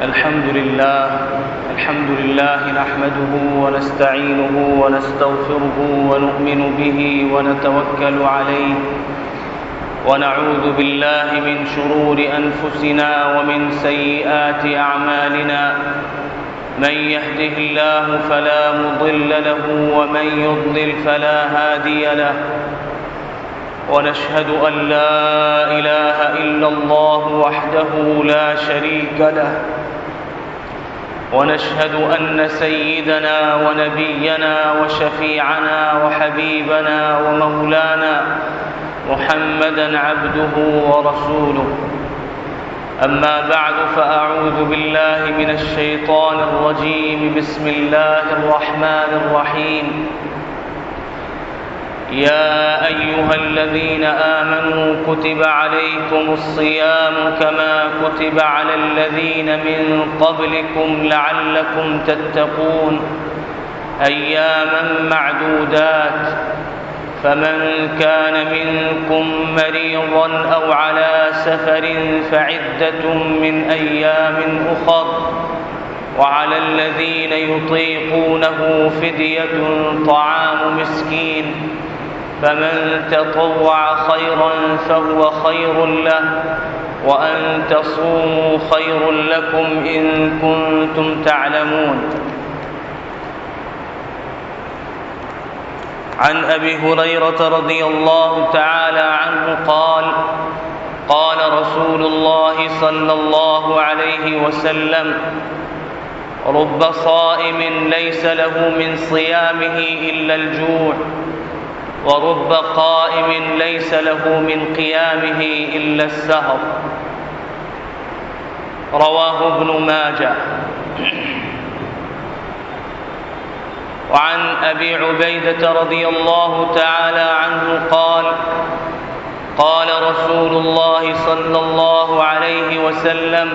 الحمد لله نحمده ونستعينه ونستغفره ونؤمن به ونتوكل عليه ونعوذ بالله من شرور أنفسنا ومن سيئات أعمالنا من يهده الله فلا مضل له ومن يضلل فلا هادي له ونشهد أن لا إله إلا الله وحده لا شريك له ونشهد أن سيدنا ونبينا وشفيعنا وحبيبنا ومولانا محمدًا عبده ورسوله أما بعد فأعوذ بالله من الشيطان الرجيم بسم الله الرحمن الرحيم يا أيها الذين آمنوا كتب عليكم الصيام كما كتب على الذين من قبلكم لعلكم تتقون أياما معدودات فمن كان منكم مريضا أو على سفر فعدة من أيام أخر وعلى الذين يطيقونه فدية طعام مسكين فمن تطوع خيرا فهو خير له وأن تصوموا خير لكم إن كنتم تعلمون عن أبي هريرة رضي الله تعالى عنه قال قال رسول الله صلى الله عليه وسلم رب صائم ليس له من صيامه إلا الجوع ورب قائم ليس له من قيامه إلا السهر رواه ابن ماجه. وعن أبي عبيدة رضي الله تعالى عنه قال قال رسول الله صلى الله عليه وسلم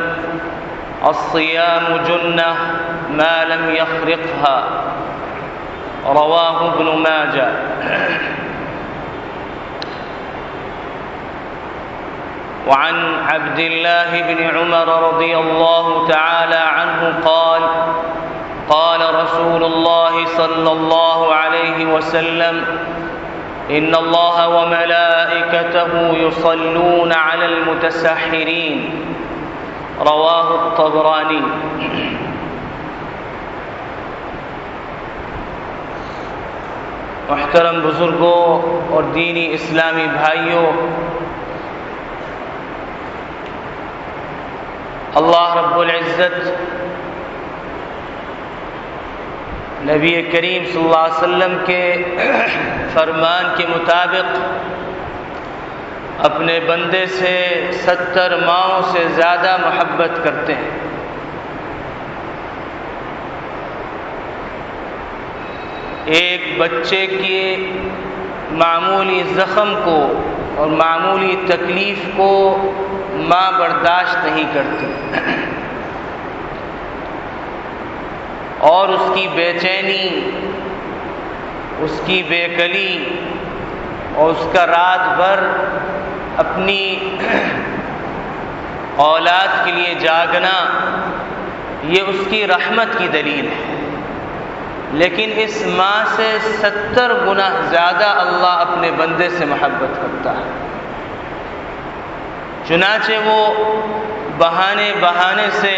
الصيام جنة ما لم يخرقها رواه ابن ماجه. وعن عبد الله بن عمر رضي الله تعالى عنه قال قال رسول الله صلى الله عليه وسلم إن الله وملائكته يصلون على المتسحرين رواه الطبراني. محترم بزرگوں اور دینی اسلامی بھائیوں، اللہ رب العزت نبی کریم صلی اللہ علیہ وسلم کے فرمان کے مطابق اپنے بندے سے 70 ماؤں سے زیادہ محبت کرتے ہیں۔ ایک بچے کی معمولی زخم کو اور معمولی تکلیف کو ماں برداشت نہیں کرتی، اور اس کی بے چینی، اس کی بے کلی اور اس کا رات بھر اپنی اولاد کے لیے جاگنا، یہ اس کی رحمت کی دلیل ہے۔ لیکن اس ماں سے 70 گنا زیادہ اللہ اپنے بندے سے محبت کرتا ہے، چنانچہ وہ بہانے سے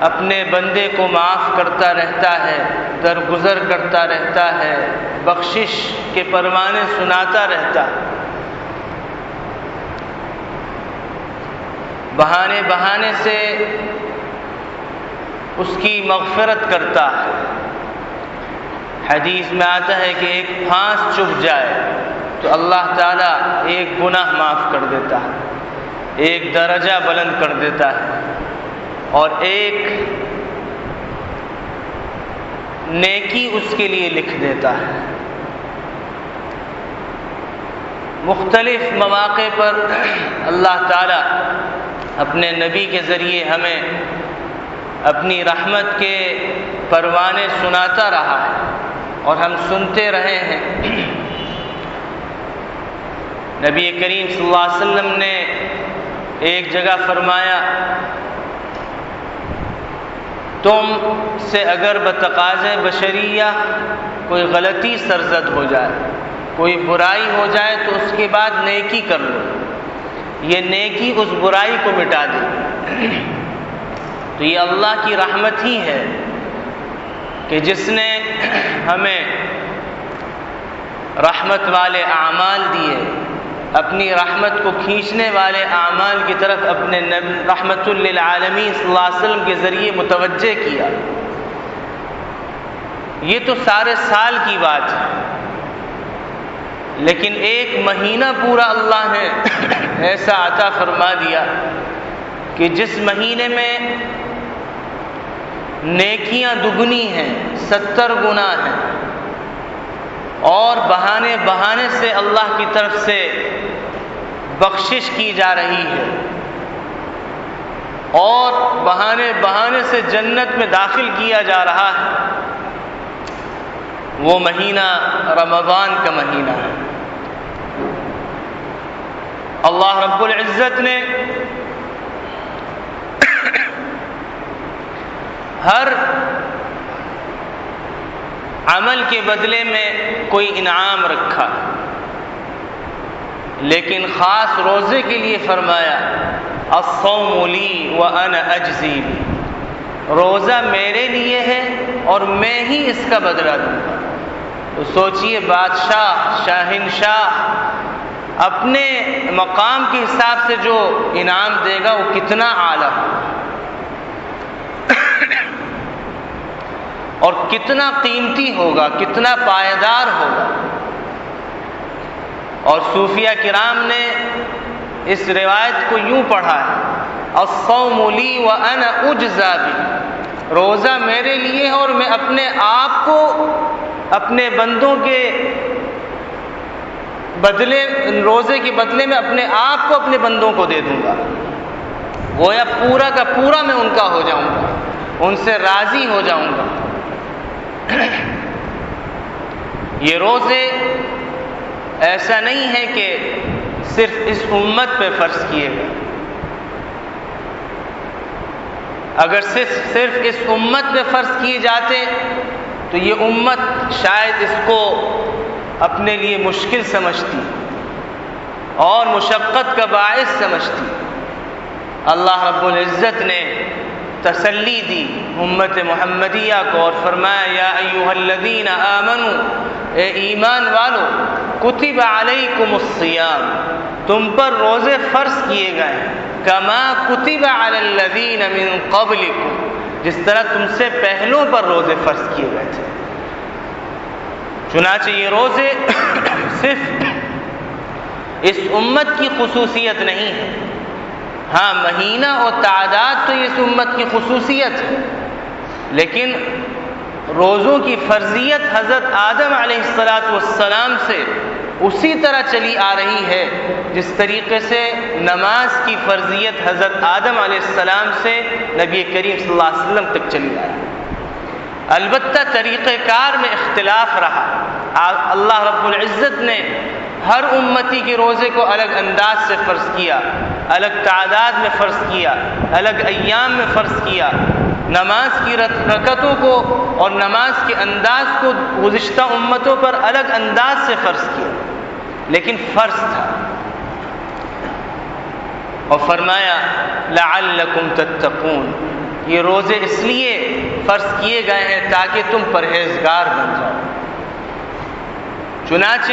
اپنے بندے کو معاف کرتا رہتا ہے، درگزر کرتا رہتا ہے، بخشش کے پروانے سناتا رہتا ہے، بہانے سے اس کی مغفرت کرتا ہے۔ حدیث میں آتا ہے کہ ایک پھانس چبھ جائے تو اللہ تعالیٰ ایک گناہ معاف کر دیتا ہے، ایک درجہ بلند کر دیتا ہے، اور ایک نیکی اس کے لیے لکھ دیتا ہے۔ مختلف مواقع پر اللہ تعالیٰ اپنے نبی کے ذریعے ہمیں اپنی رحمت کے پروانے سناتا رہا ہے اور ہم سنتے رہے ہیں۔ نبی کریم صلی اللہ علیہ وسلم نے ایک جگہ فرمایا تم سے اگر بتقاضۂ بشریہ کوئی غلطی سرزد ہو جائے، کوئی برائی ہو جائے تو اس کے بعد نیکی کر لو، یہ نیکی اس برائی کو مٹا دے۔ تو یہ اللہ کی رحمت ہی ہے کہ جس نے ہمیں رحمت والے اعمال دیے، اپنی رحمت کو کھینچنے والے اعمال کی طرف اپنے رحمت للعالمین صلی اللہ علیہ وسلم کے ذریعے متوجہ کیا۔ یہ تو سارے سال کی بات ہے، لیکن ایک مہینہ پورا اللہ نے ایسا عطا فرما دیا کہ جس مہینے میں نیکیاں دگنی ہیں، 70 گنا ہیں، اور بہانے بہانے سے اللہ کی طرف سے بخشش کی جا رہی ہے، اور بہانے بہانے سے جنت میں داخل کیا جا رہا ہے، وہ مہینہ رمضان کا مہینہ ہے۔ اللہ رب العزت نے ہر عمل کے بدلے میں کوئی انعام رکھا، لیکن خاص روزے کے لیے فرمایا الصوم لی وانا اجزی بی، روزہ میرے لیے ہے اور میں ہی اس کا بدلہ دوں گا۔ تو سوچئے بادشاہ، شاہنشاہ اپنے مقام کے حساب سے جو انعام دے گا وہ کتنا اعلیٰ اور کتنا قیمتی ہوگا، کتنا پائیدار ہوگا۔ اور صوفیہ کرام نے اس روایت کو یوں پڑھا ہے الصوم لی وانا اجزی بی، روزہ میرے لیے ہے اور میں اپنے آپ کو اپنے بندوں کے بدلے، روزے کے بدلے میں اپنے آپ کو اپنے بندوں کو دے دوں گا، گویا پورا کا پورا میں ان کا ہو جاؤں گا، ان سے راضی ہو جاؤں گا۔ یہ روزے ایسا نہیں ہے کہ صرف اس امت پہ فرض کیے گئے، اگر صرف اس امت پہ فرض کیے جاتے تو یہ امت شاید اس کو اپنے لیے مشکل سمجھتی اور مشقت کا باعث سمجھتی۔ اللہ رب العزت نے تسلی دی امت محمدیہ کو اور فرمایا یا ایھا الذین آمنوا، اے ایمان والو، کتب علیکم الصیام، تم پر روزے فرض کیے گئے، کما کتب علی الذین من قبلکم، جس طرح تم سے پہلوں پر روزے فرض کیے گئے تھے۔ چنانچہ یہ روزے صرف اس امت کی خصوصیت نہیں ہے، ہاں مہینہ اور تعداد تو اس امت کی خصوصیت ہے، لیکن روزوں کی فرضیت حضرت آدم علیہ السلام سے اسی طرح چلی آ رہی ہے جس طریقے سے نماز کی فرضیت حضرت آدم علیہ السلام سے نبی کریم صلی اللہ علیہ وسلم تک چلی آئی۔ البتہ طریقہ کار میں اختلاف رہا، اللہ رب العزت نے ہر امتی کے روزے کو الگ انداز سے فرض کیا، الگ تعداد میں فرض کیا، الگ ایام میں فرض کیا، نماز کی رکعتوں کو اور نماز کے انداز کو گزشتہ امتوں پر الگ انداز سے فرض کیا، لیکن فرض تھا۔ اور فرمایا لعلکم تتقون، یہ روزے اس لیے فرض کیے گئے ہیں تاکہ تم پرہیزگار بن جاؤ۔ چنانچہ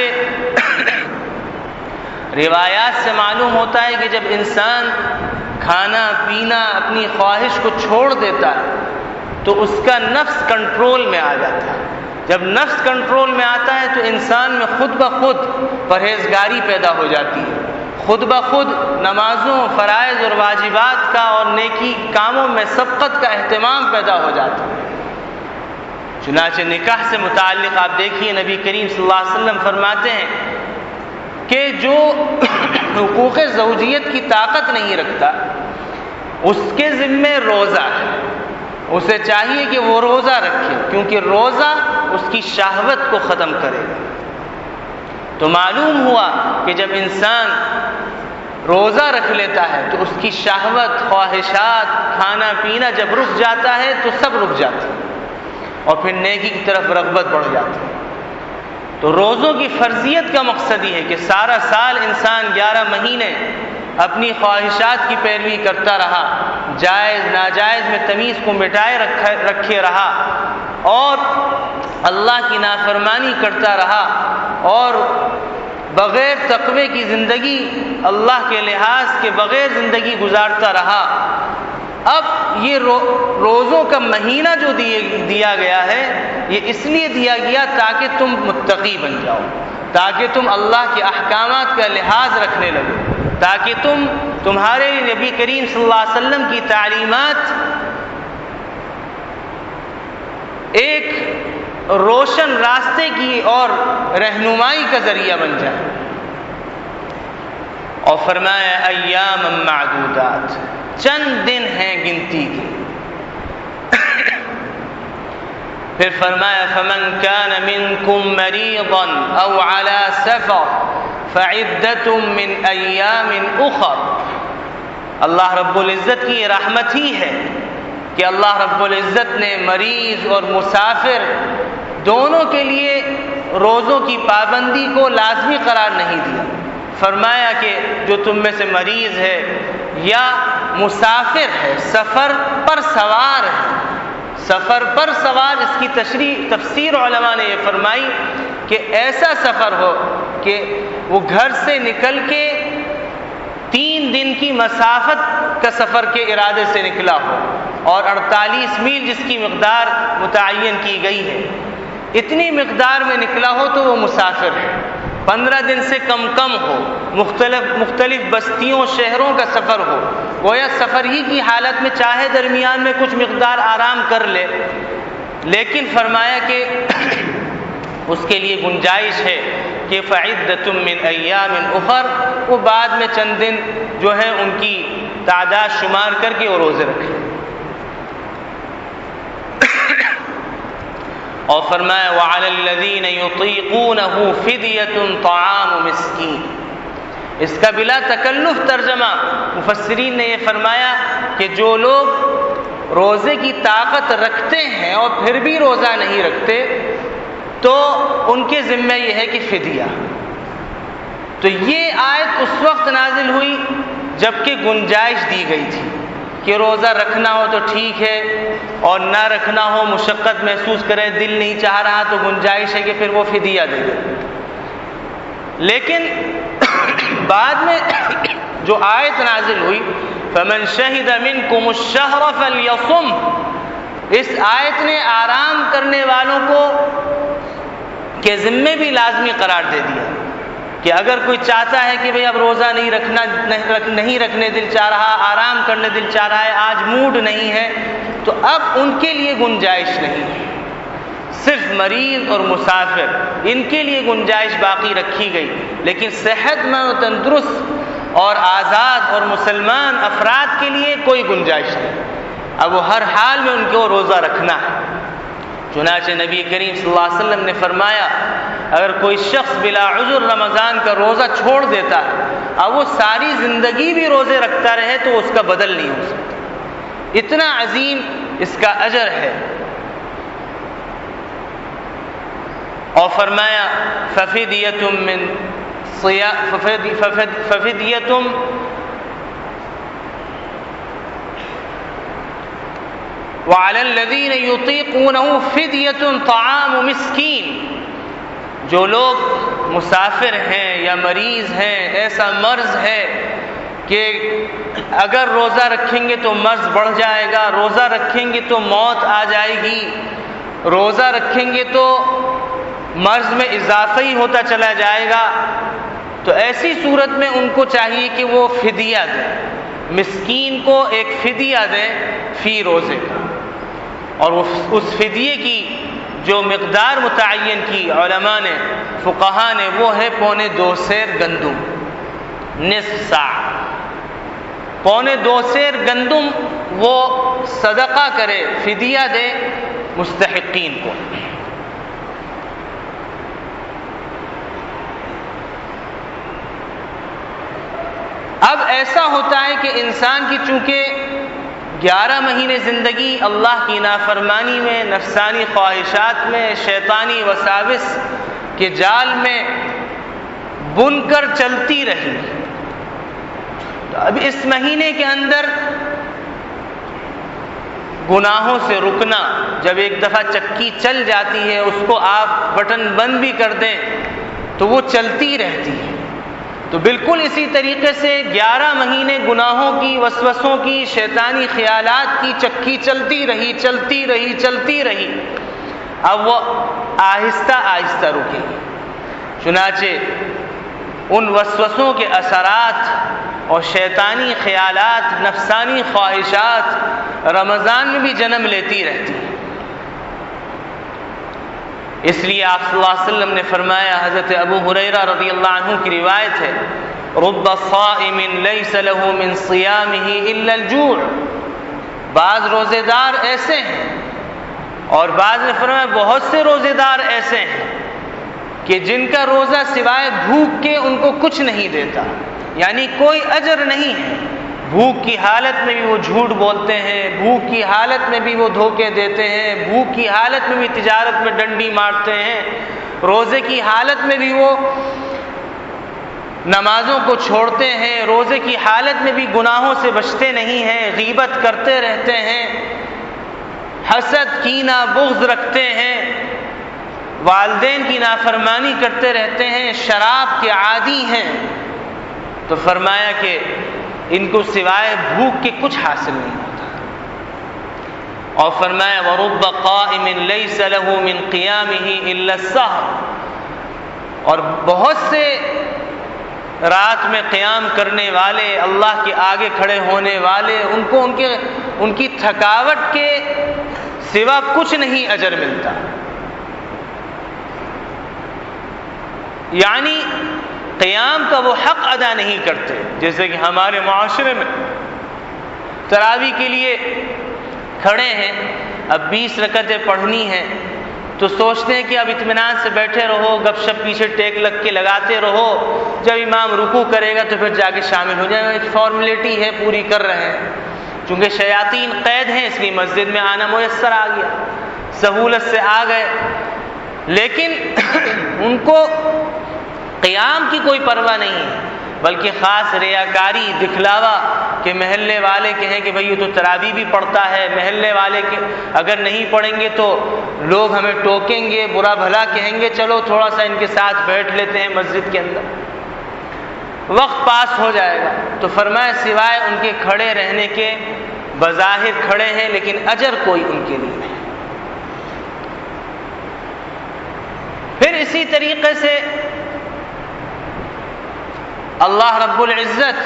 روایات سے معلوم ہوتا ہے کہ جب انسان کھانا پینا اپنی خواہش کو چھوڑ دیتا ہے تو اس کا نفس کنٹرول میں آ جاتا ہے۔ جب نفس کنٹرول میں آتا ہے تو انسان میں خود بخود پرہیزگاری پیدا ہو جاتی ہے، خود بخود نمازوں، فرائض اور واجبات کا اور نیکی کاموں میں سبقت کا اہتمام پیدا ہو جاتا ہے۔ چنانچہ نکاح سے متعلق آپ دیکھیے نبی کریم صلی اللہ علیہ وسلم فرماتے ہیں کہ جو حقوق زوجیت کی طاقت نہیں رکھتا اس کے ذمے روزہ ہے، اسے چاہیے کہ وہ روزہ رکھے، کیونکہ روزہ اس کی شہوت کو ختم کرے گا۔ تو معلوم ہوا کہ جب انسان روزہ رکھ لیتا ہے تو اس کی شہوت، خواہشات، کھانا پینا جب رک جاتا ہے تو سب رک جاتا ہے اور پھر نیکی کی طرف رغبت بڑھ جاتی ہے۔ تو روزوں کی فرضیت کا مقصد یہ ہے کہ سارا سال انسان 11 مہینے اپنی خواہشات کی پیروی کرتا رہا، جائز ناجائز میں تمیز کو مٹائے رکھے رہا اور اللہ کی نافرمانی کرتا رہا اور بغیر تقوی کی زندگی، اللہ کے لحاظ کے بغیر زندگی گزارتا رہا۔ اب یہ روزوں کا مہینہ جو دیا گیا ہے، یہ اس لیے دیا گیا تاکہ تم متقی بن جاؤ، تاکہ تم اللہ کے احکامات کا لحاظ رکھنے لگو، تاکہ تمہارے نبی کریم صلی اللہ علیہ وسلم کی تعلیمات ایک روشن راستے کی اور رہنمائی کا ذریعہ بن جائے۔ اور فرمایا ایام معدودات، چند دن ہیں گنتی کے۔ پھر فرمایا فمن كان منكم مريضا او على سفر فعدة من ایام اخر۔ اللہ رب العزت کی یہ رحمت ہی ہے کہ اللہ رب العزت نے مریض اور مسافر دونوں کے لیے روزوں کی پابندی کو لازمی قرار نہیں دیا۔ فرمایا کہ جو تم میں سے مریض ہے یا مسافر ہے، سفر پر سوار ہے، سفر پر سوار، اس کی تفسیر علماء نے یہ فرمائی کہ ایسا سفر ہو کہ وہ گھر سے نکل کے 3 دن کی مسافت کا سفر کے ارادے سے نکلا ہو اور 48 میل جس کی مقدار متعین کی گئی ہے، اتنی مقدار میں نکلا ہو تو وہ مسافر ہے۔ 15 دن سے کم ہو، مختلف بستیوں شہروں کا سفر ہو، گویا سفر ہی کی حالت میں چاہے درمیان میں کچھ مقدار آرام کر لے، لیکن فرمایا کہ اس کے لیے گنجائش ہے کہ فعدۃ من ایام اخر، وہ بعد میں چند دن جو ہے ان کی تعداد شمار کر کے وہ روزے رکھے۔ اور فرمایا وعلی الذین یطیقونہ فدیۃ طعام مسکین۔ اس کا بلا تکلف ترجمہ مفسرین نے یہ فرمایا کہ جو لوگ روزے کی طاقت رکھتے ہیں اور پھر بھی روزہ نہیں رکھتے تو ان کے ذمہ یہ ہے کہ فدیہ۔ تو یہ آیت اس وقت نازل ہوئی جبکہ گنجائش دی گئی تھی کہ روزہ رکھنا ہو تو ٹھیک ہے اور نہ رکھنا ہو، مشقت محسوس کرے، دل نہیں چاہ رہا تو گنجائش ہے کہ پھر وہ فدیہ دے دے۔ لیکن بعد میں جو آیت نازل ہوئی فمن شہد منکم الشہر فلیصم، اس آیت نے آرام کرنے والوں کو کے ذمے بھی لازمی قرار دے دیا کہ اگر کوئی چاہتا ہے کہ بھئی اب روزہ نہیں رکھنے دل چاہ رہا، آرام کرنے دل چاہ رہا ہے، آج موڈ نہیں ہے، تو اب ان کے لیے گنجائش نہیں ہے، صرف مریض اور مسافر ان کے لیے گنجائش باقی رکھی گئی، لیکن صحت مند و تندرست اور آزاد اور مسلمان افراد کے لیے کوئی گنجائش نہیں۔ اب وہ ہر حال میں ان کو روزہ رکھنا ہے۔ چنانچہ نبی کریم صلی اللہ علیہ وسلم نے فرمایا اگر کوئی شخص بلا عذر رمضان کا روزہ چھوڑ دیتا ہے، اب وہ ساری زندگی بھی روزے رکھتا رہے تو اس کا بدل نہیں ہو سکتا، اتنا عظیم اس کا اجر ہے۔ اور فرمایا ففدیۃ من صیام ففدیۃ وعلی الذین یطیقونہ فدیۃ طعام مسکین۔ جو لوگ مسافر ہیں یا مریض ہیں، ایسا مرض ہے کہ اگر روزہ رکھیں گے تو مرض بڑھ جائے گا، روزہ رکھیں گے تو موت آ جائے گی، روزہ رکھیں گے تو مرض میں اضافہ ہی ہوتا چلا جائے گا، تو ایسی صورت میں ان کو چاہیے کہ وہ فدیہ دیں، مسکین کو ایک فدیہ دیں فی روزے کا، اور اس فدیے کی جو مقدار متعین کی علماء نے، فقہاء نے، وہ ہے 2.25 سیر گندم، نصف سا، 2.25 سیر گندم وہ صدقہ کرے، فدیہ دے مستحقین کو۔ اب ایسا ہوتا ہے کہ انسان کی چونکہ 11 مہینے زندگی اللہ کی نافرمانی میں، نفسانی خواہشات میں، شیطانی وساوس کے جال میں بن کر چلتی رہی، تو اب اس مہینے کے اندر گناہوں سے رکنا، جب ایک دفعہ چکی چل جاتی ہے اس کو آپ بٹن بند بھی کر دیں تو وہ چلتی رہتی ہے۔ تو بالکل اسی طریقے سے 11 مہینے گناہوں کی، وسوسوں کی، شیطانی خیالات کی چکی چلتی رہی، اب وہ آہستہ آہستہ رکے گی۔ چنانچہ ان وسوسوں کے اثرات اور شیطانی خیالات، نفسانی خواہشات رمضان میں بھی جنم لیتی رہتی ہیں۔ اس لیے آپ صلی اللہ علیہ وسلم نے فرمایا، حضرت ابو ہریرہ رضی اللہ عنہ کی روایت ہے، رب صائم لیس له من صیامه الا الجوع، بعض روزے دار ایسے ہیں، اور بعض نے فرمایا بہت سے روزے دار ایسے ہیں کہ جن کا روزہ سوائے بھوک کے ان کو کچھ نہیں دیتا، یعنی کوئی اجر نہیں ہے۔ بھوک کی حالت میں بھی وہ جھوٹ بولتے ہیں، بھوک کی حالت میں بھی وہ دھوکے دیتے ہیں، بھوک کی حالت میں بھی تجارت میں ڈنڈی مارتے ہیں، روزے کی حالت میں بھی وہ نمازوں کو چھوڑتے ہیں، روزے کی حالت میں بھی گناہوں سے بچتے نہیں ہیں، غیبت کرتے رہتے ہیں، حسد، کینہ، بغض رکھتے ہیں، والدین کی نافرمانی کرتے رہتے ہیں، شراب کے عادی ہیں۔ تو فرمایا کہ ان کو سوائے بھوک کے کچھ حاصل نہیں ہوتا، اور فرمایا وَرُبَّ قَائِمٍ لَيْسَ لَهُ مِنْ قِيَامِهِ إِلَّا السَّهْرُ، اور بہت سے رات میں قیام کرنے والے، اللہ کے آگے کھڑے ہونے والے، ان کو ان کی تھکاوٹ کے سوا کچھ نہیں اجر ملتا۔ یعنی قیام کا وہ حق ادا نہیں کرتے، جیسے کہ ہمارے معاشرے میں تراویح کے لیے کھڑے ہیں، اب 20 رکعتیں پڑھنی ہیں، تو سوچتے ہیں کہ اب اطمینان سے بیٹھے رہو، گپ شپ پیچھے ٹیک لگ کے لگاتے رہو، جب امام رکوع کرے گا تو پھر جا کے شامل ہو جائیں، ایک فارمیلٹی ہے، پوری کر رہے ہیں۔ چونکہ شیاطین قید ہیں اس لیے مسجد میں آنا میسر آ گیا، سہولت سے آ گئے، لیکن ان کو قیام کی کوئی پرواہ نہیں ہے، بلکہ خاص ریاکاری، دکھلاوا، کہ محلے والے کہیں کہ بھئی یہ تو تراویح بھی پڑھتا ہے، محلے والے کہ اگر نہیں پڑھیں گے تو لوگ ہمیں ٹوکیں گے، برا بھلا کہیں گے، چلو تھوڑا سا ان کے ساتھ بیٹھ لیتے ہیں مسجد کے اندر، وقت پاس ہو جائے گا۔ تو فرمایا سوائے ان کے کھڑے رہنے کے، بظاہر کھڑے ہیں لیکن اجر کوئی ان کے لیے نہیں۔ پھر اسی طریقے سے اللہ رب العزت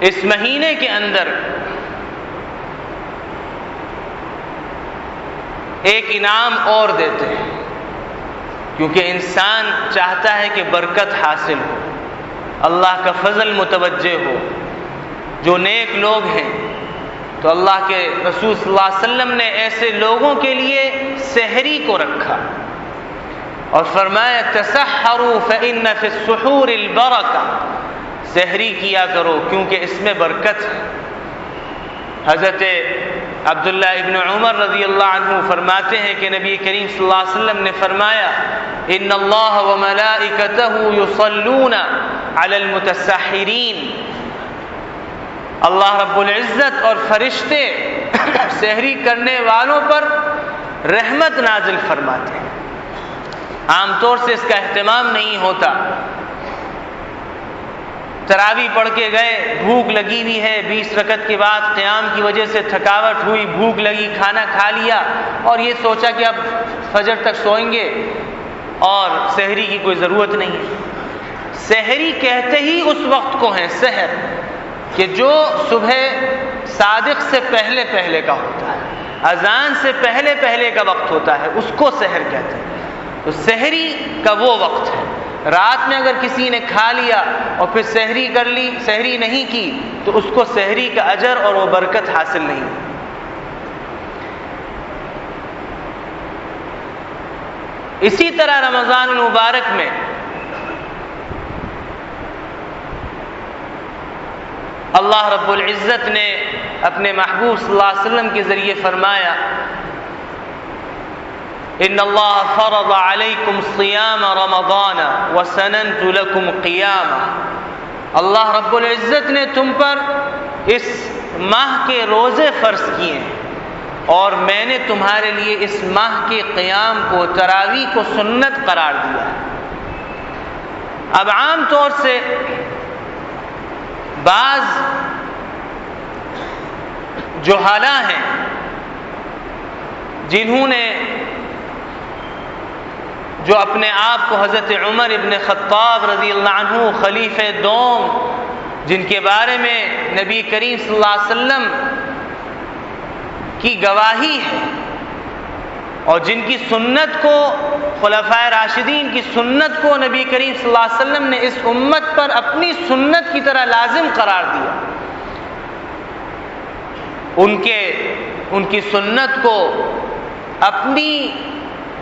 اس مہینے کے اندر ایک انعام اور دیتے ہیں، کیونکہ انسان چاہتا ہے کہ برکت حاصل ہو، اللہ کا فضل متوجہ ہو۔ جو نیک لوگ ہیں تو اللہ کے رسول صلی اللہ علیہ وسلم نے ایسے لوگوں کے لیے سحری کو رکھا اور فرمایا تسحروا فإن فی السحور البرکہ، سحری کیا کرو کیونکہ اس میں برکت ہے۔ حضرت عبداللہ ابن عمر رضی اللہ عنہ فرماتے ہیں کہ نبی کریم صلی اللہ علیہ وسلم نے فرمایا ان اللہ وملائکتہ یصلون علی المتسحرین، اللہ رب العزت اور فرشتے سحری کرنے والوں پر رحمت نازل فرماتے ہیں۔ عام طور سے اس کا اہتمام نہیں ہوتا، تراویح پڑھ کے گئے، بھوک لگی ہوئی ہے، 20 رکعت کے بعد قیام کی وجہ سے تھکاوٹ ہوئی، بھوک لگی، کھانا کھا لیا اور یہ سوچا کہ اب فجر تک سوئیں گے اور سحری کی کوئی ضرورت نہیں ہے۔ سحری کہتے ہی اس وقت کو ہے سحر، کہ جو صبح صادق سے پہلے پہلے کا ہوتا ہے، اذان سے پہلے پہلے کا وقت ہوتا ہے، اس کو سحر کہتے ہیں۔ تو سحری کا وہ وقت ہے، رات میں اگر کسی نے کھا لیا اور پھر سحری کر لی، سحری نہیں کی، تو اس کو سحری کا اجر اور وہ برکت حاصل نہیں۔ اسی طرح رمضان المبارک میں اللہ رب العزت نے اپنے محبوب صلی اللہ علیہ وسلم کے ذریعے فرمایا ان اللہ فرض علیکم صیام رمضان وسننت لکم قیاما، اللہ رب العزت نے تم پر اس ماہ کے روزے فرض کیے ہیں اور میں نے تمہارے لیے اس ماہ کے قیام کو، تراویح کو سنت قرار دیا ہے۔ اب عام طور سے بعض جہالا ہیں جنہوں نے جو اپنے آپ کو حضرت عمر ابن خطاب رضی اللہ عنہ خلیفہ دوم، جن کے بارے میں نبی کریم صلی اللہ علیہ وسلم کی گواہی ہے اور جن کی سنت کو، خلفائے راشدین کی سنت کو نبی کریم صلی اللہ علیہ وسلم نے اس امت پر اپنی سنت کی طرح لازم قرار دیا، ان کی سنت کو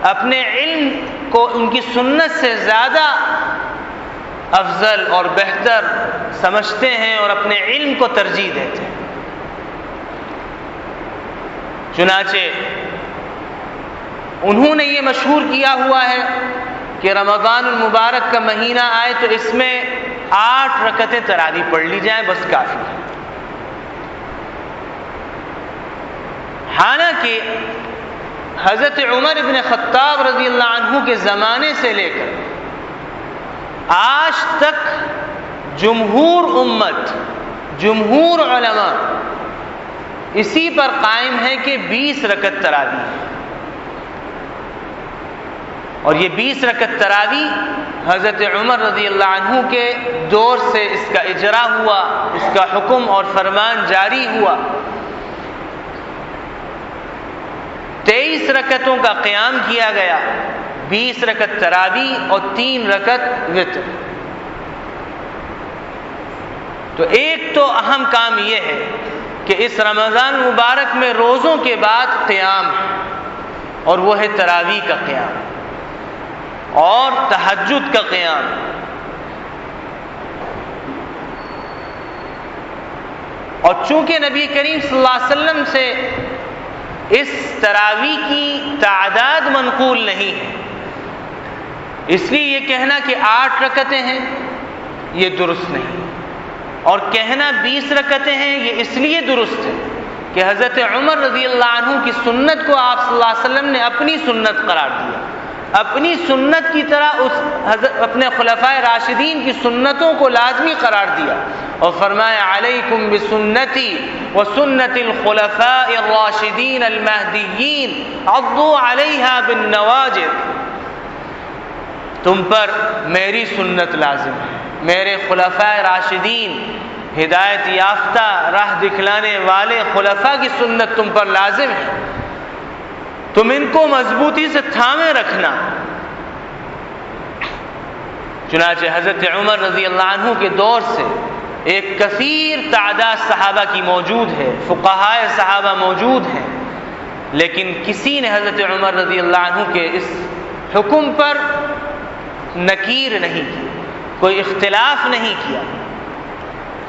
اپنے علم کو ان کی سنت سے زیادہ افضل اور بہتر سمجھتے ہیں اور اپنے علم کو ترجیح دیتے ہیں۔ چنانچہ انہوں نے یہ مشہور کیا ہوا ہے کہ رمضان المبارک کا مہینہ آئے تو اس میں 8 رکعتیں تراویح پڑھ لی جائیں، بس کافی ہے۔ حالانکہ حضرت عمر ابن خطاب رضی اللہ عنہ کے زمانے سے لے کر آج تک جمہور امت، جمہور علماء اسی پر قائم ہے کہ 20 رکعت تراویح ہے، اور یہ 20 رکعت تراویح حضرت عمر رضی اللہ عنہ کے دور سے اس کا اجرا ہوا، اس کا حکم اور فرمان جاری ہوا۔ 23 رکعتوں کا قیام کیا گیا، 20 رکعت تراویح اور 3 رکعت وتر۔ تو ایک تو اہم کام یہ ہے کہ اس رمضان مبارک میں روزوں کے بعد قیام ہے، اور وہ ہے تراویح کا قیام اور تہجد کا قیام۔ اور چونکہ نبی کریم صلی اللہ علیہ وسلم سے اس تراویح کی تعداد منقول نہیں ہے، اس لیے یہ کہنا کہ 8 رکعتیں ہیں یہ درست نہیں، اور کہنا 20 رکعتیں ہیں یہ اس لیے درست ہے کہ حضرت عمر رضی اللہ عنہ کی سنت کو آپ صلی اللہ علیہ وسلم نے اپنی سنت قرار دیا، اپنی سنت کی طرح اپنے خلفائے راشدین کی سنتوں کو لازمی قرار دیا اور فرمایا علیکم بسنتی وسنت الخلفاء الراشدین المہدیین عضوا علیہا بالنواجذ، تم پر میری سنت لازم ہے، میرے خلفائے راشدین، ہدایت یافتہ راہ دکھلانے والے خلفاء کی سنت تم پر لازم ہے، تم ان کو مضبوطی سے تھامے رکھنا۔ چنانچہ حضرت عمر رضی اللہ عنہ کے دور سے ایک کثیر تعداد صحابہ کی موجود ہے، فقہائے صحابہ موجود ہیں، لیکن کسی نے حضرت عمر رضی اللہ عنہ کے اس حکم پر نکیر نہیں کی، کوئی اختلاف نہیں کیا۔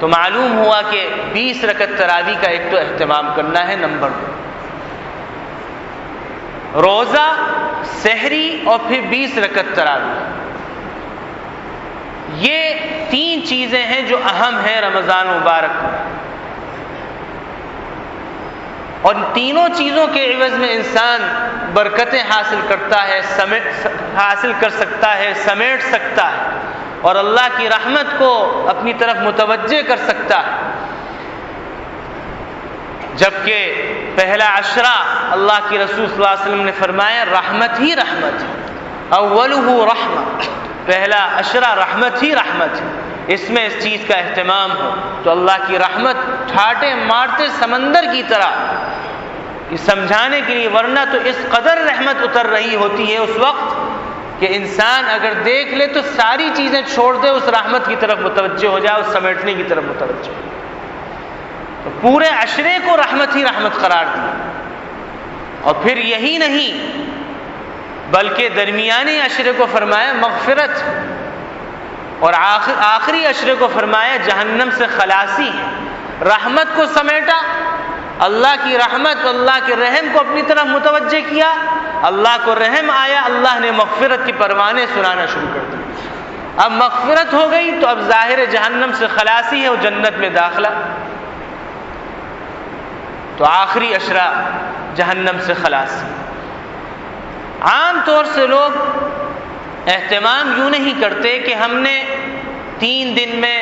تو معلوم ہوا کہ 20 رکعت تراویح کا ایک تو اہتمام کرنا ہے، نمبر 2 روزہ، سحری اور پھر 20 رکعت تراویح، یہ 3 چیزیں ہیں جو اہم ہیں رمضان مبارک میں، اور تینوں چیزوں کے عوض میں انسان برکتیں حاصل کرتا ہے، حاصل کر سکتا ہے، سمیٹ سکتا ہے اور اللہ کی رحمت کو اپنی طرف متوجہ کر سکتا ہے۔ جبکہ پہلا عشرہ اللہ کی رسول صلی اللہ علیہ وسلم نے فرمایا رحمت ہی رحمت ہے، اولہ رحمہ، پہلا عشرہ رحمت ہی رحمت ہے، اس میں اس چیز کا اہتمام ہو تو اللہ کی رحمت ٹھاٹے مارتے سمندر کی طرح یہ سمجھانے کے لیے، ورنہ تو اس قدر رحمت اتر رہی ہوتی ہے اس وقت کہ انسان اگر دیکھ لے تو ساری چیزیں چھوڑ دے، اس رحمت کی طرف متوجہ ہو جائے، اس سمیٹنے کی طرف متوجہ ہو جائے۔ تو پورے عشرے کو رحمت ہی رحمت قرار دیا، اور پھر یہی نہیں بلکہ درمیانی عشرے کو فرمایا مغفرت، اور آخری عشرے کو فرمایا جہنم سے خلاصی ہے۔ رحمت کو سمیٹا، اللہ کی رحمت، اللہ کے رحم کو اپنی طرف متوجہ کیا، اللہ کو رحم آیا، اللہ نے مغفرت کے پروانے سنانا شروع کر دیے۔ اب مغفرت ہو گئی تو اب ظاہر جہنم سے خلاصی ہے اور جنت میں داخلہ۔ تو آخری اشرا جہنم سے خلاصی۔ عام طور سے لوگ اہتمام یوں نہیں کرتے کہ ہم نے 3 دن میں،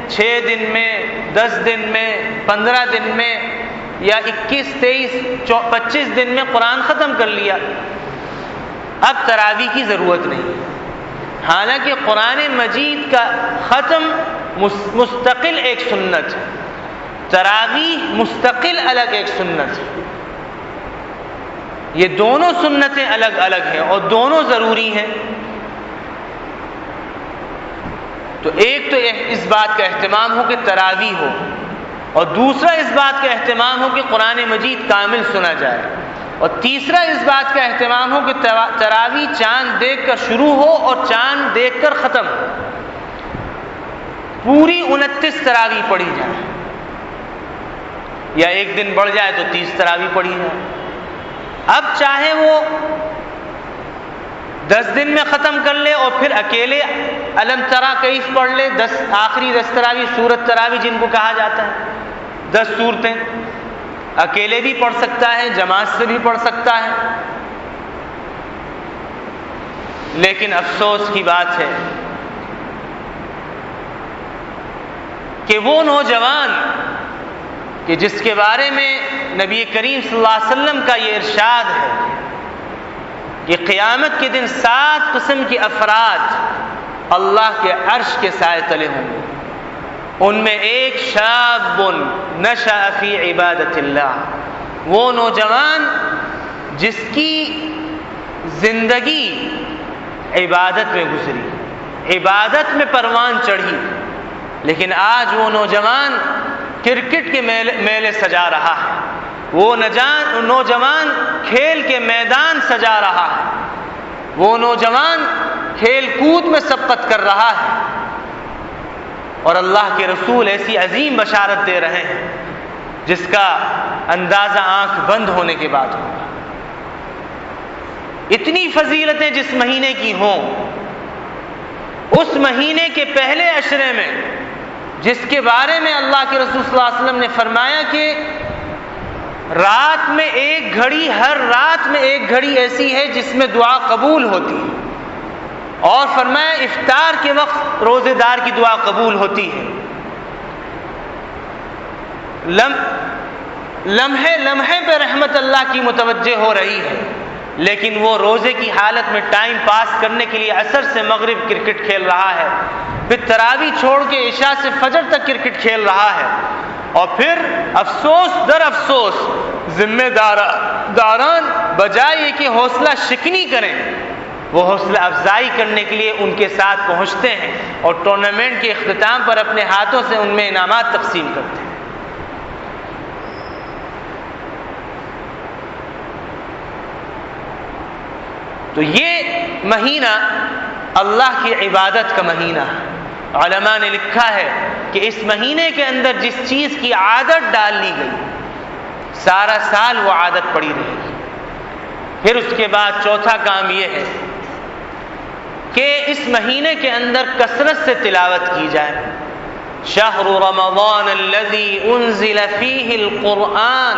6 دن میں، 10 دن میں، 15 دن میں یا 21، 23، 25 دن میں قرآن ختم کر لیا، اب تراویح کی ضرورت نہیں۔ حالانکہ قرآن مجید کا ختم مستقل ایک سنت ہے، تراویح مستقل الگ ایک سنت ہے۔ یہ دونوں سنتیں الگ الگ ہیں اور دونوں ضروری ہیں۔ تو ایک تو اس بات کا اہتمام ہو کہ تراویح ہو، اور دوسرا اس بات کا اہتمام ہو کہ قرآن مجید کامل سنا جائے، اور تیسرا اس بات کا اہتمام ہو کہ تراویح چاند دیکھ کر شروع ہو اور چاند دیکھ کر ختم ہو، پوری 29 تراویح پڑھی جائے، یا ایک دن بڑھ جائے تو 30 تراویح پڑھی جائے۔ اب چاہے وہ 10 دن میں ختم کر لے اور پھر اکیلے الم ترا کیف پڑھ لے، آخری 10 تراویح، سورت تراویح جن کو کہا جاتا ہے، 10 سورتیں اکیلے بھی پڑھ سکتا ہے، جماعت سے بھی پڑھ سکتا ہے۔ لیکن افسوس کی بات ہے کہ وہ نوجوان کہ جس کے بارے میں نبی کریم صلی اللہ علیہ وسلم کا یہ ارشاد ہے کہ قیامت کے دن 7 قسم کے افراد اللہ کے عرش کے سائے تلے ہوں گے، ان میں ایک شاب نشأ فی عبادت اللہ، وہ نوجوان جس کی زندگی عبادت میں گزری، عبادت میں پروان چڑھی، لیکن آج وہ نوجوان کرکٹ کے میلے سجا رہا ہے، وہ نوجوان کھیل کے میدان سجا رہا ہے، وہ نوجوان کھیل کود میں سبقت کر رہا ہے، اور اللہ کے رسول ایسی عظیم بشارت دے رہے ہیں جس کا اندازہ آنکھ بند ہونے کے بعد ہوگا۔ اتنی فضیلتیں جس مہینے کی ہوں، اس مہینے کے پہلے عشرے میں جس کے بارے میں اللہ کے رسول صلی اللہ علیہ وسلم نے فرمایا کہ رات میں ایک گھڑی، ہر رات میں ایک گھڑی ایسی ہے جس میں دعا قبول ہوتی ہے، اور فرمایا افطار کے وقت روزے دار کی دعا قبول ہوتی ہے۔ لمحے لمحے پہ رحمت اللہ کی متوجہ ہو رہی ہے، لیکن وہ روزے کی حالت میں ٹائم پاس کرنے کے لیے عصر سے مغرب کرکٹ کھیل رہا ہے، پھر تراویح چھوڑ کے عشاء سے فجر تک کرکٹ کھیل رہا ہے، اور پھر افسوس در افسوس ذمہ داران بجائے یہ کہ حوصلہ شکنی کریں، وہ حوصلہ افزائی کرنے کے لیے ان کے ساتھ پہنچتے ہیں اور ٹورنامنٹ کے اختتام پر اپنے ہاتھوں سے ان میں انعامات تقسیم کرتے ہیں۔ تو یہ مہینہ اللہ کی عبادت کا مہینہ ہے۔ علماء نے لکھا ہے کہ اس مہینے کے اندر جس چیز کی عادت ڈال لی گئی، سارا سال وہ عادت پڑی رہے گی۔ پھر اس کے بعد چوتھا کام یہ ہے کہ اس مہینے کے اندر کثرت سے تلاوت کی جائے۔ شہر رمضان الذی انزل فیہ القرآن،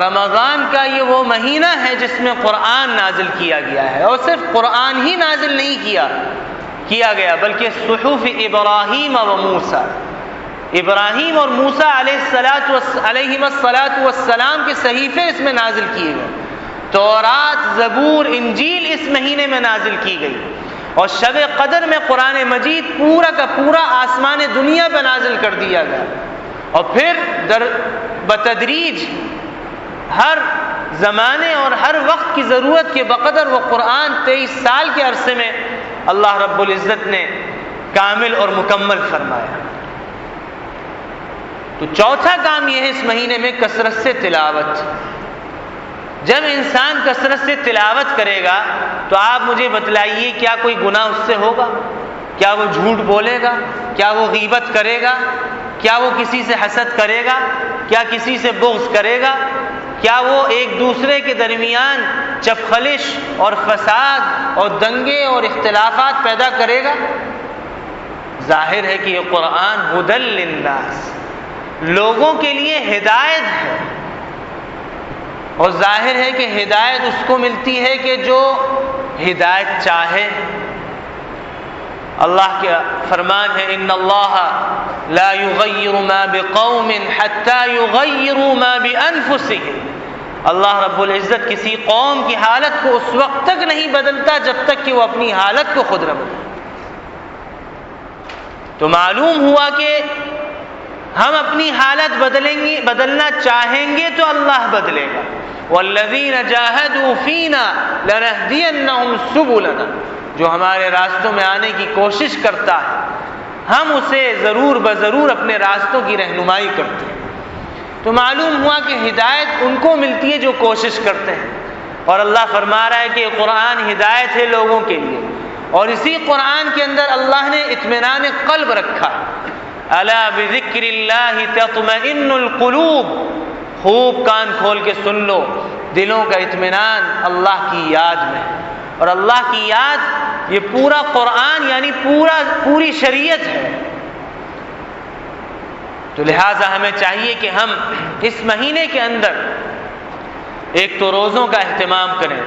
رمضان کا یہ وہ مہینہ ہے جس میں قرآن نازل کیا گیا ہے، اور صرف قرآن ہی نازل نہیں کیا گیا بلکہ صحف ابراہیم و موسیٰ، ابراہیم اور موسیٰ علیہم السلام کے صحیفے اس میں نازل کیے گئے، تورات، زبور، انجیل اس مہینے میں نازل کی گئی، اور شب قدر میں قرآن مجید پورا کا پورا آسمان دنیا پہ نازل کر دیا گیا، اور پھر بتدریج ہر زمانے اور ہر وقت کی ضرورت کے بقدر وہ قرآن 23 سال کے عرصے میں اللہ رب العزت نے کامل اور مکمل فرمایا۔ تو چوتھا کام یہ ہے اس مہینے میں کثرت سے تلاوت۔ جب انسان کثرت سے تلاوت کرے گا تو آپ مجھے بتلائیے کیا کوئی گناہ اس سے ہوگا؟ کیا وہ جھوٹ بولے گا؟ کیا وہ غیبت کرے گا؟ کیا وہ کسی سے حسد کرے گا؟ کیا کسی سے بغض کرے گا؟ کیا وہ ایک دوسرے کے درمیان چپخلش اور فساد اور دنگے اور اختلافات پیدا کرے گا؟ ظاہر ہے کہ یہ قرآن ہدی للناس، لوگوں کے لیے ہدایت ہے، اور ظاہر ہے کہ ہدایت اس کو ملتی ہے کہ جو ہدایت چاہے۔ اللہ کا فرمان ہے ان اللہ لا یغیر ما بقوم حتی یغیروا ما بانفسهم، اللہ رب العزت کسی قوم کی حالت کو اس وقت تک نہیں بدلتا جب تک کہ وہ اپنی حالت کو خود نہ بدلے۔ تو معلوم ہوا کہ ہم اپنی حالت بدلنا چاہیں گے تو اللہ بدلے گا۔ والذین جاہدوا فینا لنہدینہم سبلنا، جو ہمارے راستوں میں آنے کی کوشش کرتا ہے ہم اسے ضرور بضرور اپنے راستوں کی رہنمائی کرتے ہیں۔ تو معلوم ہوا کہ ہدایت ان کو ملتی ہے جو کوشش کرتے ہیں، اور اللہ فرما رہا ہے کہ قرآن ہدایت ہے لوگوں کے لیے، اور اسی قرآن کے اندر اللہ نے اطمینان قلب رکھا ہے۔ الا بذکر اللہ تطمئن القلوب، خوب کان کھول کے سن لو، دلوں کا اطمینان اللہ کی یاد میں، اور اللہ کی یاد یہ پورا قرآن یعنی پوری شریعت ہے۔ تو لہٰذا ہمیں چاہیے کہ ہم اس مہینے کے اندر ایک تو روزوں کا اہتمام کریں،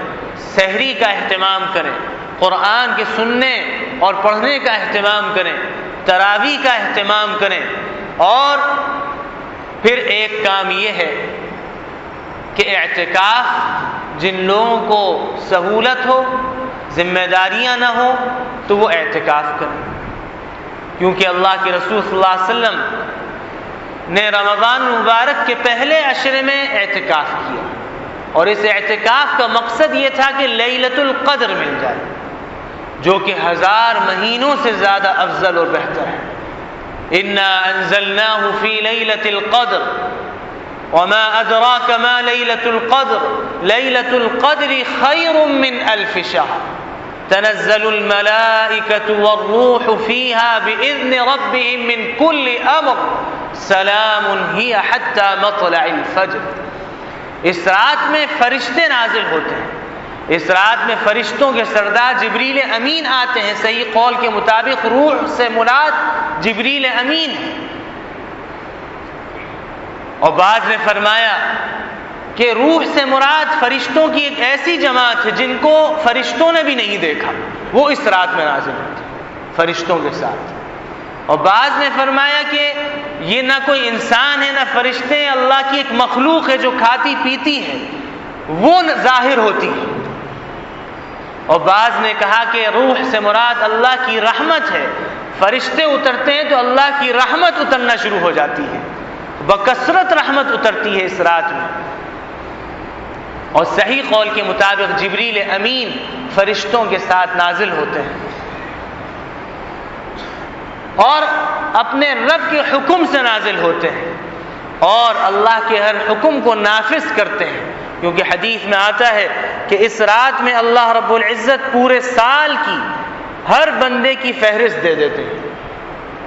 سحری کا اہتمام کریں، قرآن کے سننے اور پڑھنے کا اہتمام کریں، تراویح کا اہتمام کریں، اور پھر ایک کام یہ ہے کہ اعتکاف جن لوگوں کو سہولت ہو، ذمہ داریاں نہ ہو، تو وہ اعتکاف کریں، کیونکہ اللہ کے رسول صلی اللہ علیہ وسلم نے رمضان مبارک کے پہلے عشرے میں اعتکاف کیا، اور اس اعتکاف کا مقصد یہ تھا کہ لیلۃ القدر مل جائے، جو کہ 1000 مہینوں سے زیادہ افضل اور بہتر ہے۔ انا انزلناه في ليلة القدر وما ادراك ما ليلة القدر ليلة القدر خير من 1000 شهر تنزل الملائكة والروح فيها بإذن ربهم من كل امر سلام هي حتى مطلع الفجر۔ اس رات میں فرشتے نازل ہوتے ہیں، اس رات میں فرشتوں کے سردار جبریل امین آتے ہیں، صحیح قول کے مطابق روح سے مراد جبریل امین ہے۔ اور بعض نے فرمایا کہ روح سے مراد فرشتوں کی ایک ایسی جماعت ہے جن کو فرشتوں نے بھی نہیں دیکھا، وہ اس رات میں نازل ہوتے ہیں فرشتوں کے ساتھ۔ اور بعض نے فرمایا کہ یہ نہ کوئی انسان ہے نہ فرشتے ہیں، اللہ کی ایک مخلوق ہے جو کھاتی پیتی ہے، وہ ظاہر ہوتی ہے۔ اور بعض نے کہا کہ روح سے مراد اللہ کی رحمت ہے، فرشتے اترتے ہیں تو اللہ کی رحمت اترنا شروع ہو جاتی ہے، بکثرت رحمت اترتی ہے اس رات میں۔ اور صحیح قول کے مطابق جبریل امین فرشتوں کے ساتھ نازل ہوتے ہیں اور اپنے رب کے حکم سے نازل ہوتے ہیں، اور اللہ کے ہر حکم کو نافذ کرتے ہیں، کیونکہ حدیث میں آتا ہے کہ اس رات میں اللہ رب العزت پورے سال کی ہر بندے کی فہرست دے دیتے ہیں،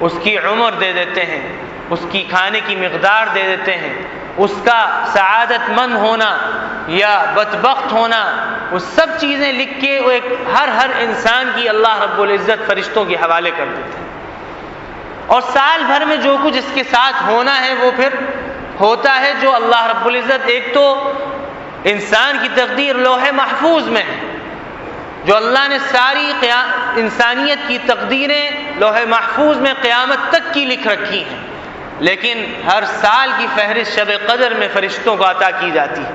اس کی عمر دے دیتے ہیں، اس کی کھانے کی مقدار دے دیتے ہیں، اس کا سعادت مند ہونا یا بدبخت ہونا، وہ سب چیزیں لکھ کے وہ ایک ہر انسان کی اللہ رب العزت فرشتوں کے حوالے کر دیتے ہیں، اور سال بھر میں جو کچھ اس کے ساتھ ہونا ہے وہ پھر ہوتا ہے، جو اللہ رب العزت ایک تو انسان کی تقدیر لوح محفوظ میں ہے، جو اللہ نے ساری انسانیت کی تقدیریں لوح محفوظ میں قیامت تک کی لکھ رکھی ہیں، لیکن ہر سال کی فہرست شب قدر میں فرشتوں کو عطا کی جاتی ہے،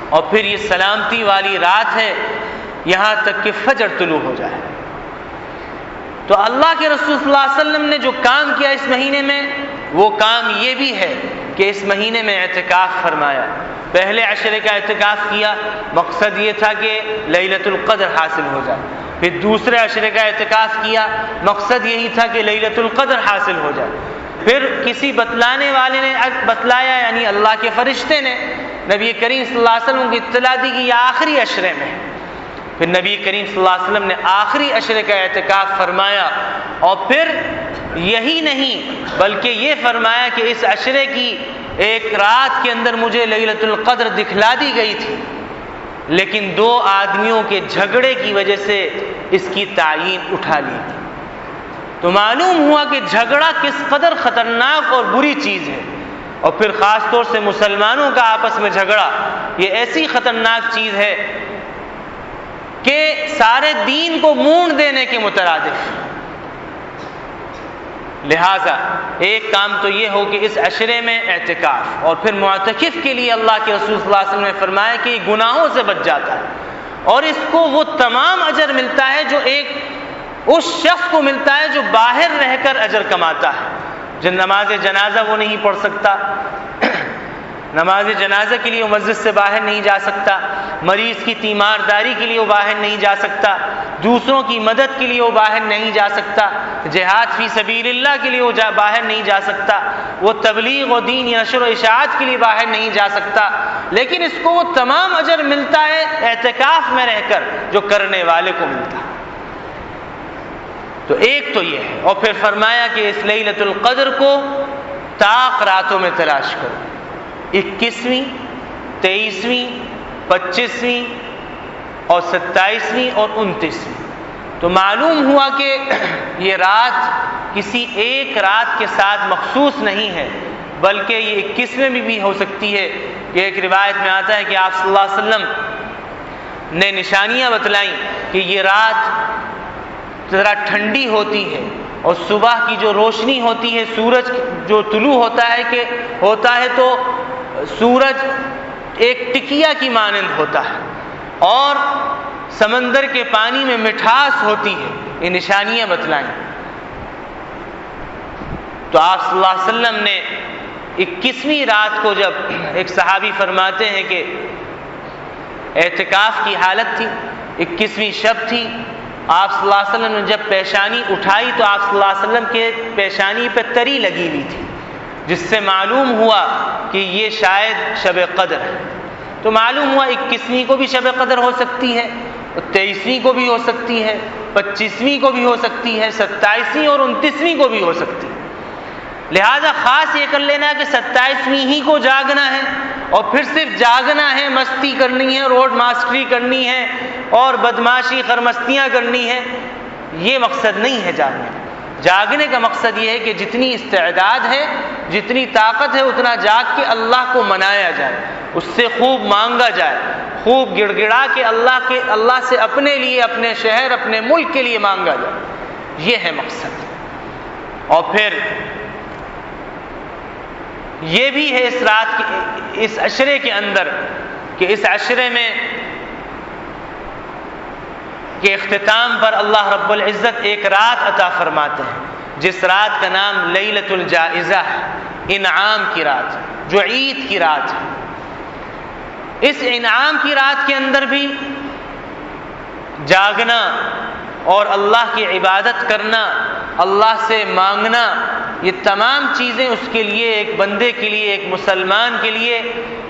اور پھر یہ سلامتی والی رات ہے یہاں تک کہ فجر طلوع ہو جائے۔ تو اللہ کے رسول صلی اللہ علیہ وسلم نے جو کام کیا اس مہینے میں، وہ کام یہ بھی ہے کہ اس مہینے میں اعتکاف فرمایا۔ پہلے عشرے کا اعتکاف کیا، مقصد یہ تھا کہ لیلۃ القدر حاصل ہو جائے، پھر دوسرے عشرے کا اعتکاف کیا، مقصد یہی تھا کہ لیلۃ القدر حاصل ہو جائے، پھر کسی بتلانے والے نے بتلایا، یعنی اللہ کے فرشتے نے نبی کریم صلی اللہ علیہ وسلم کو اطلاع دی کہ یہ آخری عشرے میں ہے، پھر نبی کریم صلی اللہ علیہ وسلم نے آخری عشرے کا اعتکاف فرمایا، اور پھر یہی نہیں بلکہ یہ فرمایا کہ اس عشرے کی ایک رات کے اندر مجھے لیلۃ القدر دکھلا دی گئی تھی، لیکن 2 آدمیوں کے جھگڑے کی وجہ سے اس کی تعیین اٹھا لی تھی۔ تو معلوم ہوا کہ جھگڑا کس قدر خطرناک اور بری چیز ہے، اور پھر خاص طور سے مسلمانوں کا آپس میں جھگڑا یہ ایسی خطرناک چیز ہے کہ سارے دین کو مونڈ دینے کے مترادف۔ لہذا ایک کام تو یہ ہو کہ اس عشرے میں اعتکاف، اور پھر معتکف کے لیے اللہ کے رسول صلی اللہ علیہ وسلم نے فرمایا کہ یہ گناہوں سے بچ جاتا ہے، اور اس کو وہ تمام اجر ملتا ہے جو ایک اس شخص کو ملتا ہے جو باہر رہ کر اجر کماتا ہے۔ جن نماز جنازہ وہ نہیں پڑھ سکتا، نماز جنازہ کے لیے وہ مسجد سے باہر نہیں جا سکتا، مریض کی تیمارداری کے لیے وہ باہر نہیں جا سکتا، دوسروں کی مدد کے لیے وہ باہر نہیں جا سکتا، جہاد فی سبیل اللہ کے لیے وہ باہر نہیں جا سکتا، وہ تبلیغ و دین نشر و اشاعت کے لیے باہر نہیں جا سکتا، لیکن اس کو وہ تمام اجر ملتا ہے اعتکاف میں رہ کر جو کرنے والے کو ملتا ہے۔ تو ایک تو یہ ہے، اور پھر فرمایا کہ اس لیلۃ القدر کو طاق راتوں میں تلاش کرو، 21ویں، 23ویں، 25ویں اور 27ویں اور 29ویں۔ تو معلوم ہوا کہ یہ رات کسی ایک رات کے ساتھ مخصوص نہیں ہے، بلکہ یہ 21ویں میں بھی ہو سکتی ہے۔ یہ ایک روایت میں آتا ہے کہ آپ صلی اللہ علیہ وسلم نے نشانیاں بتلائیں کہ یہ رات ذرا ٹھنڈی ہوتی ہے، اور صبح کی جو روشنی ہوتی ہے، سورج جو طلوع ہوتا ہے تو سورج ایک ٹکیا کی مانند ہوتا ہے، اور سمندر کے پانی میں مٹھاس ہوتی ہے۔ یہ نشانیاں بتلائیں۔ تو آپ صلی اللہ علیہ وسلم نے 21ویں رات کو، جب ایک صحابی فرماتے ہیں کہ اعتکاف کی حالت تھی، 21ویں شب تھی، آپ صلی اللہ علیہ وسلم نے جب پیشانی اٹھائی تو آپ صلی اللہ علیہ وسلم کے پیشانی پہ تری لگی ہوئی تھی، جس سے معلوم ہوا کہ یہ شاید شب قدر ہے۔ تو معلوم ہوا 21ویں کو بھی شب قدر ہو سکتی ہے، 23ویں کو بھی ہو سکتی ہے، 25ویں کو بھی ہو سکتی ہے، 27ویں اور 29ویں کو بھی ہو سکتی ہے۔ لہذا خاص یہ کر لینا کہ 27ویں ہی کو جاگنا ہے، اور پھر صرف جاگنا ہے، مستی کرنی ہے، روڈ ماسٹری کرنی ہے اور بدماشی خرمستیاں کرنی ہے، یہ مقصد نہیں ہے جاگنے کا۔ جاگنے کا مقصد یہ ہے کہ جتنی استعداد ہے، جتنی طاقت ہے، اتنا جاگ کے اللہ کو منایا جائے، اس سے خوب مانگا جائے، خوب گڑ گڑا کے اللہ سے اپنے لیے، اپنے شہر، اپنے ملک کے لیے مانگا جائے، یہ ہے مقصد۔ اور پھر یہ بھی ہے اس رات کی، اس عشرے کے اندر، کہ اس عشرے میں کے اختتام پر اللہ رب العزت ایک رات عطا فرماتے ہیں، جس رات کا نام لیلۃ الجائزہ ہے، انعام کی رات، جو عید کی رات ہے۔ اس انعام کی رات کے اندر بھی جاگنا اور اللہ کی عبادت کرنا، اللہ سے مانگنا، یہ تمام چیزیں اس کے لیے، ایک بندے کے لیے، ایک مسلمان کے لیے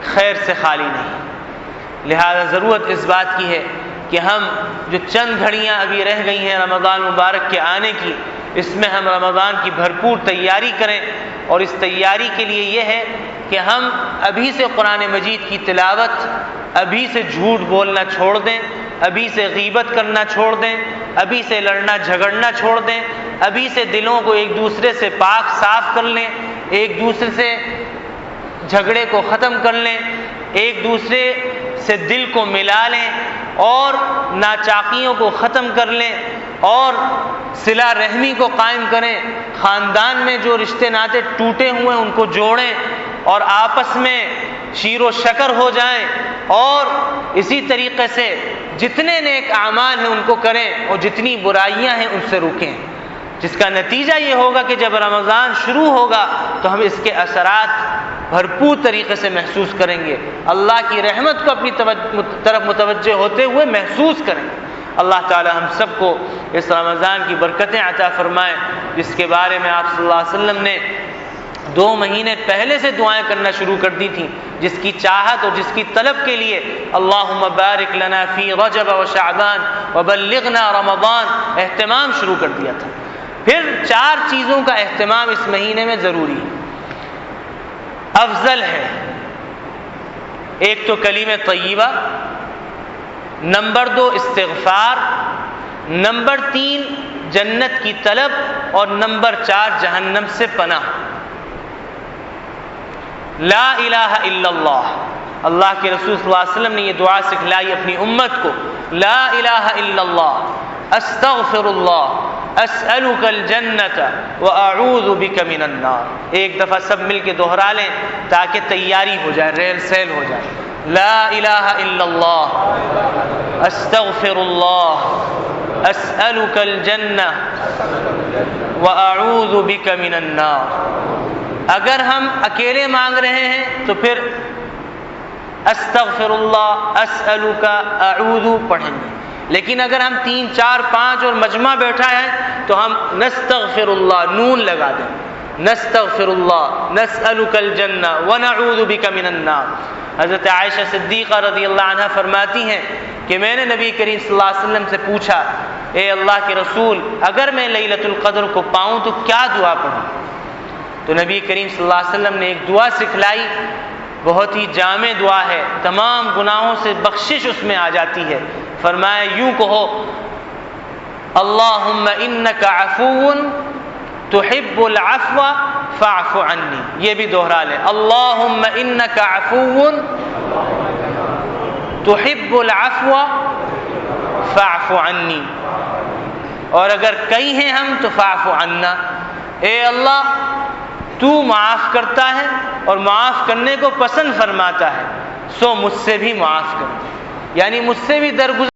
خیر سے خالی نہیں۔ لہذا ضرورت اس بات کی ہے کہ ہم جو چند گھڑیاں ابھی رہ گئی ہیں رمضان مبارک کے آنے کی، اس میں ہم رمضان کی بھرپور تیاری کریں، اور اس تیاری کے لیے یہ ہے کہ ہم ابھی سے قرآن مجید کی تلاوت، ابھی سے جھوٹ بولنا چھوڑ دیں، ابھی سے غیبت کرنا چھوڑ دیں، ابھی سے لڑنا جھگڑنا چھوڑ دیں، ابھی سے دلوں کو ایک دوسرے سے پاک صاف کر لیں، ایک دوسرے سے جھگڑے کو ختم کر لیں، ایک دوسرے سے دل کو ملا لیں، اور ناچاقیوں کو ختم کر لیں، اور صلہ رحمی کو قائم کریں، خاندان میں جو رشتے ناطے ٹوٹے ہوئے ان کو جوڑیں، اور آپس میں شیر و شکر ہو جائیں، اور اسی طریقے سے جتنے نیک اعمال ہیں ان کو کریں، اور جتنی برائیاں ہیں ان سے روکیں، جس کا نتیجہ یہ ہوگا کہ جب رمضان شروع ہوگا تو ہم اس کے اثرات بھرپور طریقے سے محسوس کریں گے، اللہ کی رحمت کو اپنی طرف متوجہ ہوتے ہوئے محسوس کریں گے۔ اللہ تعالی ہم سب کو اس رمضان کی برکتیں عطا فرمائے، جس کے بارے میں آپ صلی اللہ علیہ وسلم نے 2 مہینے پہلے سے دعائیں کرنا شروع کر دی تھیں، جس کی چاہت اور جس کی طلب کے لیے اللہم بارک لنا فی رجب و شعبان وبلغنا رمضان اہتمام شروع کر دیا تھا۔ پھر 4 چیزوں کا اہتمام اس مہینے میں ضروری ہے، افضل ہے۔ ایک تو کلمہ طیبہ، نمبر 2 استغفار، نمبر 3 جنت کی طلب، اور نمبر 4 جہنم سے پناہ۔ لا الہ الا اللہ، اللہ کے رسول صلی اللہ علیہ وسلم نے یہ دعا سکھلائی اپنی امت کو، لا الہ الا اللہ، استغفر اللہ، اسألک الجنت واعوذ بک من النار۔ ایک دفعہ سب مل کے دوہرا لیں تاکہ تیاری ہو جائے، ریل سیل ہو جائے۔ لا الہ الا اللہ، استغفر اللہ، اسألک الجنہ واعوذ بک من النار۔ اگر ہم اکیلے مانگ رہے ہیں تو پھر استغفر اللہ، اسألک، اعوذ پڑھیں گے، لیکن اگر ہم 3 4 5 اور مجمع بیٹھا ہے تو ہم نستغفر اللہ نون لگا دیں، نستغفر اللہ، نسألک الجنہ ونعوذ بک من النار۔ حضرت عائشہ صدیقہ رضی اللہ عنہ فرماتی ہیں کہ میں نے نبی کریم صلی اللہ علیہ وسلم سے پوچھا، اے اللہ کے رسول، اگر میں لیلۃ القدر کو پاؤں تو کیا دعا پڑھوں؟ تو نبی کریم صلی اللہ علیہ وسلم نے ایک دعا سکھلائی، بہت ہی جامع دعا ہے، تمام گناہوں سے بخشش اس میں آ جاتی ہے۔ فرمایا یوں کہو، اللہم انک عفو تحب العفو فاعف عنی۔ یہ بھی دوہرا لیں، اللہم انک عفو تحب العفو فاعف عنی، اور اگر کئی ہیں ہم تو فاعف عنا، اے اللہ تو معاف کرتا ہے اور معاف کرنے کو پسند فرماتا ہے، سو مجھ سے بھی معاف کر، یعنی مجھ سے بھی درگزر